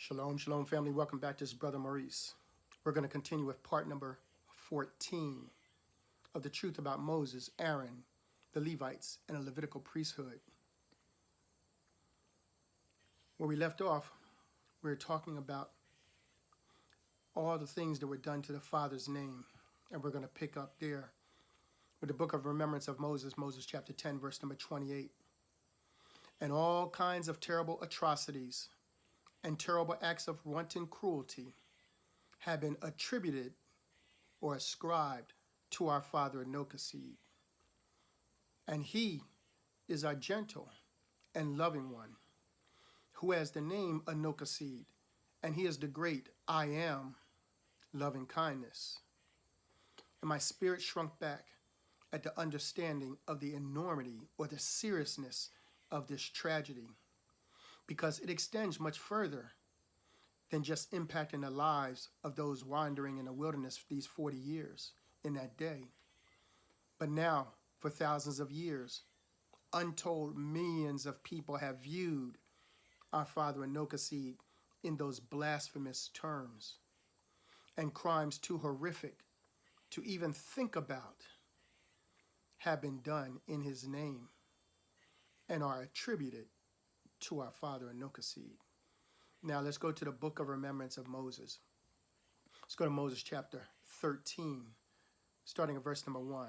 Shalom, shalom, family. Welcome back. This is Brother Maurice. We're going to continue with part number 14 of the truth about Moses, Aaron, the Levites, and a Levitical priesthood. Where we left off, we were talking about all the things that were done to the Father's name. And we're going to pick up there with the book of remembrance of Moses, Moses chapter 10, verse number 28. And all kinds of terrible atrocities and terrible acts of wanton cruelty have been attributed or ascribed to our father Enochseed. And he is our gentle and loving one, who has the name Enochseed, and he is the great I am, loving kindness. And my spirit shrunk back at the understanding of the enormity or the seriousness of this tragedy, because it extends much further than just impacting the lives of those wandering in the wilderness for these 40 years in that day. But now, for thousands of years, untold millions of people have viewed our father Enochseed in those blasphemous terms, and crimes too horrific to even think about have been done in his name and are attributed to our father Enochseed. Now let's go to the book of remembrance of Moses. Let's go to Moses chapter 13, starting at verse number 1.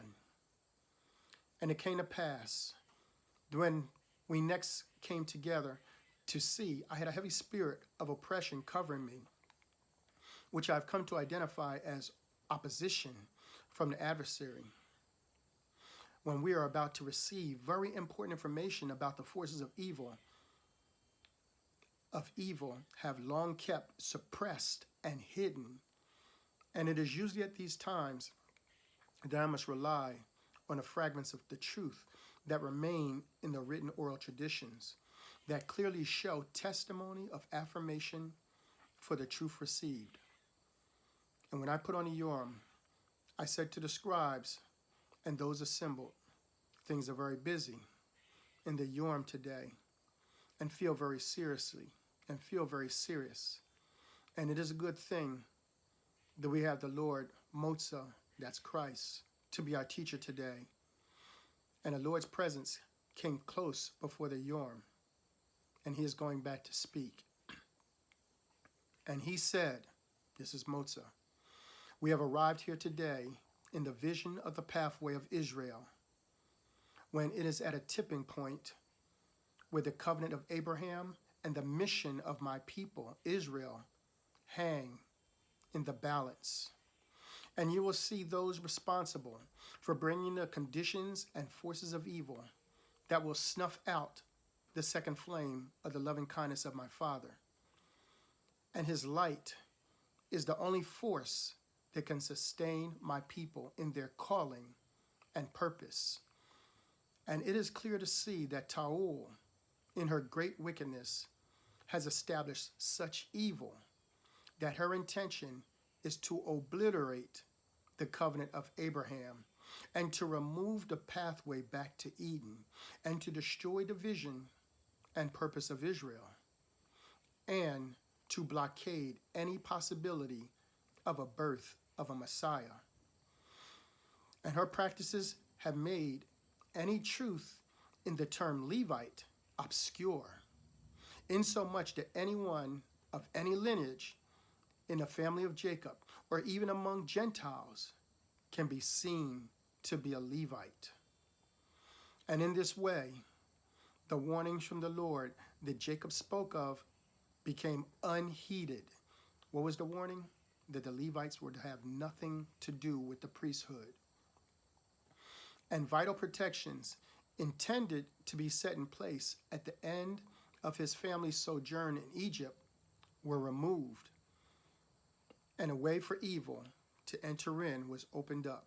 And it came to pass, when we next came together to see, I had a heavy spirit of oppression covering me, which I've come to identify as opposition from the adversary. When we are about to receive very important information about the forces of evil have long kept suppressed and hidden. And it is usually at these times that I must rely on the fragments of the truth that remain in the written oral traditions that clearly show testimony of affirmation for the truth received. And when I put on the Urim, I said to the scribes and those assembled, things are very busy in the Urim today and feel very serious. And it is a good thing that we have the Lord Motza, that's Christ, to be our teacher today. And the Lord's presence came close before the Urim, and he is going back to speak. And he said, this is Motza, we have arrived here today in the vision of the pathway of Israel, when it is at a tipping point where the covenant of Abraham and the mission of my people, Israel, hang in the balance. And you will see those responsible for bringing the conditions and forces of evil that will snuff out the second flame of the loving kindness of my Father. And his light is the only force that can sustain my people in their calling and purpose. And it is clear to see that Taul, in her great wickedness, has established such evil that her intention is to obliterate the covenant of Abraham and to remove the pathway back to Eden and to destroy the vision and purpose of Israel and to blockade any possibility of a birth of a Messiah. And her practices have made any truth in the term Levite obscure, insomuch that anyone of any lineage in the family of Jacob, or even among Gentiles, can be seen to be a Levite. And in this way, the warnings from the Lord that Jacob spoke of became unheeded. What was the warning? That the Levites were to have nothing to do with the priesthood. And vital protections intended to be set in place at the end of his family's sojourn in Egypt were removed, and a way for evil to enter in was opened up.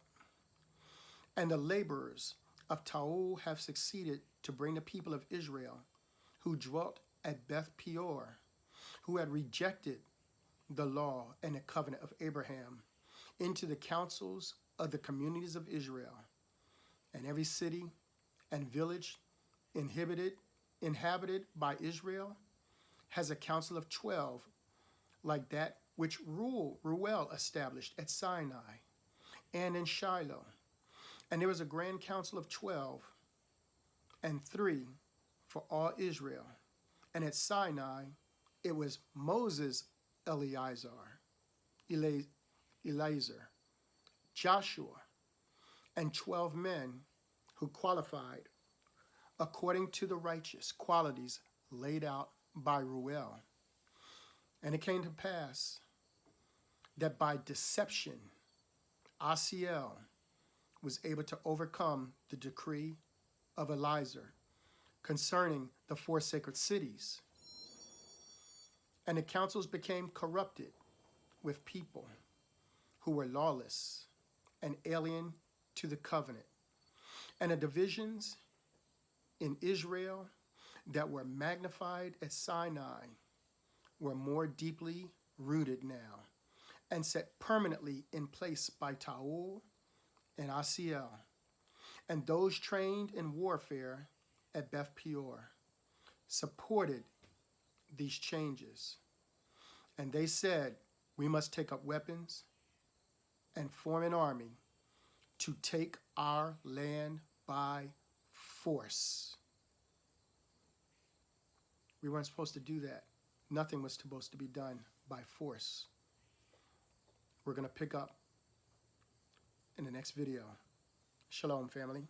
And the laborers of Taul have succeeded to bring the people of Israel, who dwelt at Beth Peor, who had rejected the law and the covenant of Abraham, into the councils of the communities of Israel. And every city and village inhabited by Israel has a council of 12 like that which Ruel established at Sinai and in Shiloh. And there was a grand council of 12, and 3 for all Israel. And at Sinai, it was Moses, Eleazar, Joshua, and 12 men who qualified according to the righteous qualities laid out by Ruel. And it came to pass that by deception, Asiel was able to overcome the decree of Eliezer concerning the 4 sacred cities. And the councils became corrupted with people who were lawless and alien to the covenant. And the divisions in Israel that were magnified at Sinai were more deeply rooted now and set permanently in place by Taul and Asiel, and those trained in warfare at Beth Peor supported these changes. And they said, we must take up weapons and form an army to take our land by force. We weren't supposed to do that. Nothing was supposed to be done by force. We're going to pick up in the next video. Shalom, family.